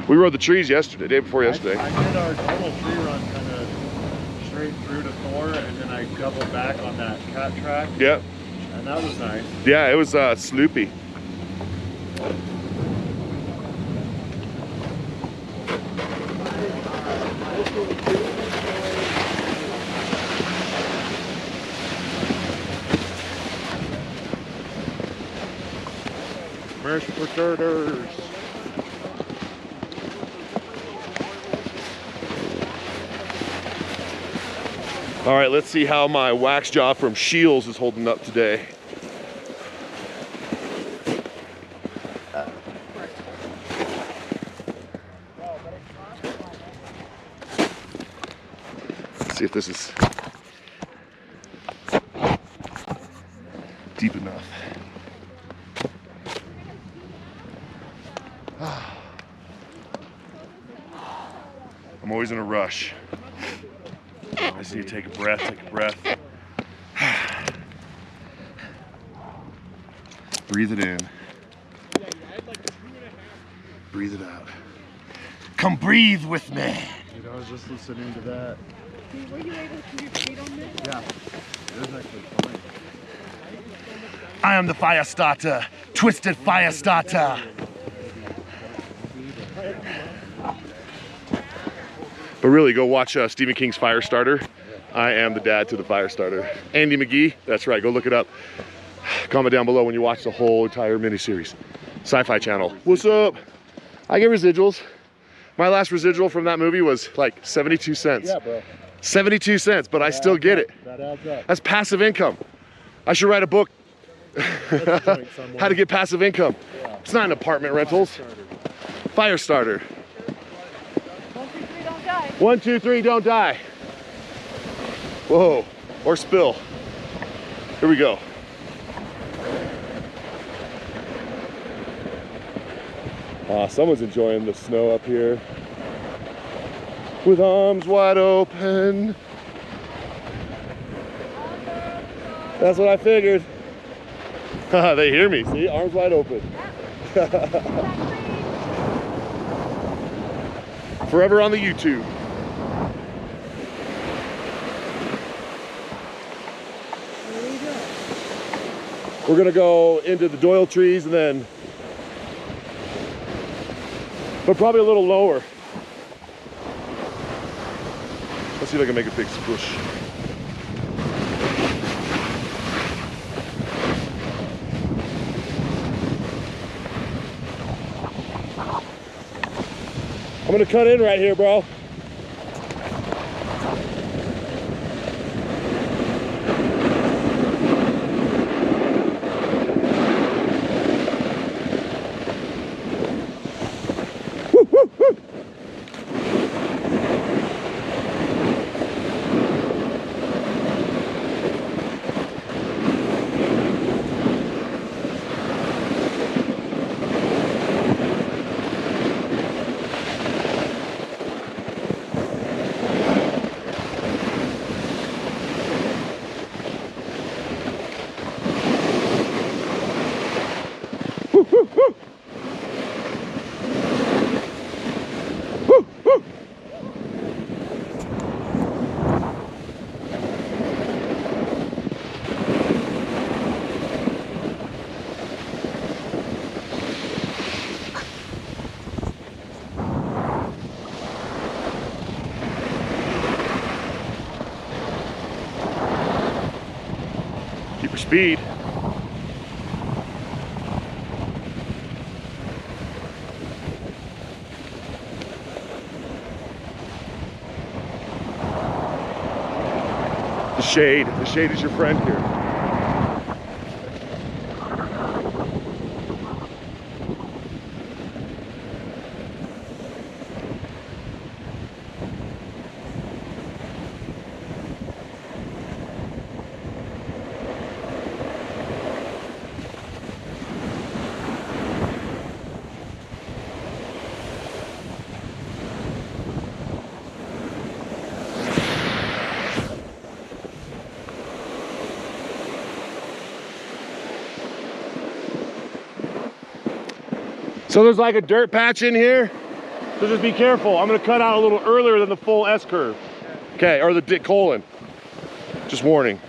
We rode the trees yesterday, day before yesterday. I did our total tree run kind of straight through to Thor, and then I doubled back on that cat track. Yep. And that was nice. Yeah, it was sloopy. Merch for starters. All right, let's see how my wax jaw from Shields is holding up today. Let's see if this is deep enough. I'm always in a rush. I just need to take a breath, Breathe it in. Breathe it out. Come breathe with me. Dude, I was just listening to that. Were you able to keep your feet on this? Yeah. It was actually fun. I am the fire starter, twisted fire starter. But really, go watch Stephen King's Firestarter. I am the dad to the Firestarter. Andy McGee, that's right, go look it up. Comment down below when you watch the whole entire miniseries. Sci-Fi Channel. What's up? I get residuals. My last residual from that movie was like 72 cents. Yeah, bro. 72 cents, but I still get it. That adds up. That's passive income. I should write a book. How to get passive income. Yeah. It's not an apartment rentals. Firestarter. 1, 2, 3, don't die. Whoa, or spill. Here we go. Someone's enjoying the snow up here. With arms wide open. That's what I figured. They hear me, see? Arms wide open. Forever on the YouTube. We're gonna go into the Doyle trees and then, but probably a little lower. Let's see if I can make a big squish. I'm gonna cut in right here, bro. Woo, woo, woo. Keep your speed. The shade is your friend here. So there's like a dirt patch in here. So just be careful. I'm gonna cut out a little earlier than the full S curve. Okay, or the Dick colon. Just warning.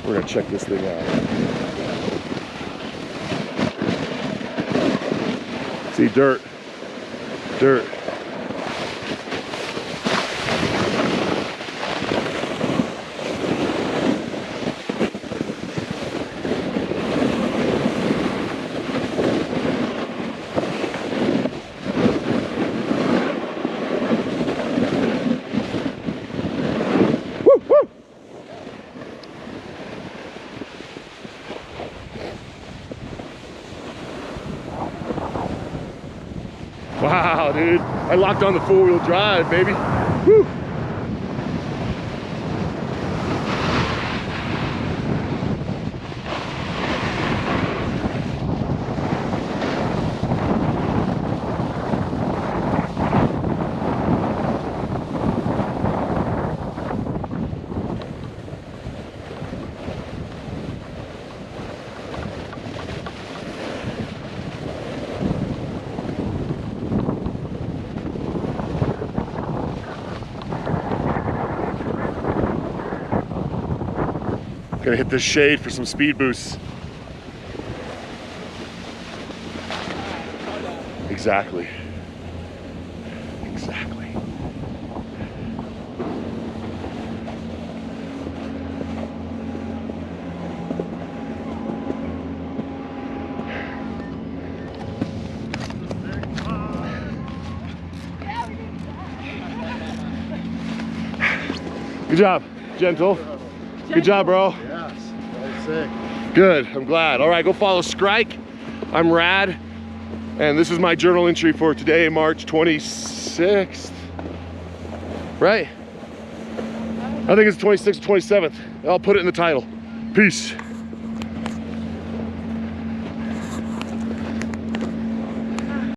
We're gonna check this thing out. See, dirt, dirt. Wow, dude. I locked on the four-wheel drive, baby. Woo. Gonna hit this shade for some speed boosts. Exactly. Exactly. Good job, gentle. Good job, bro. Yes, that was sick. Good, I'm glad. All right, go follow Skrike. I'm Rad. And this is my journal entry for today, March 26th. Right? I think it's 26th, 27th. I'll put it in the title. Peace.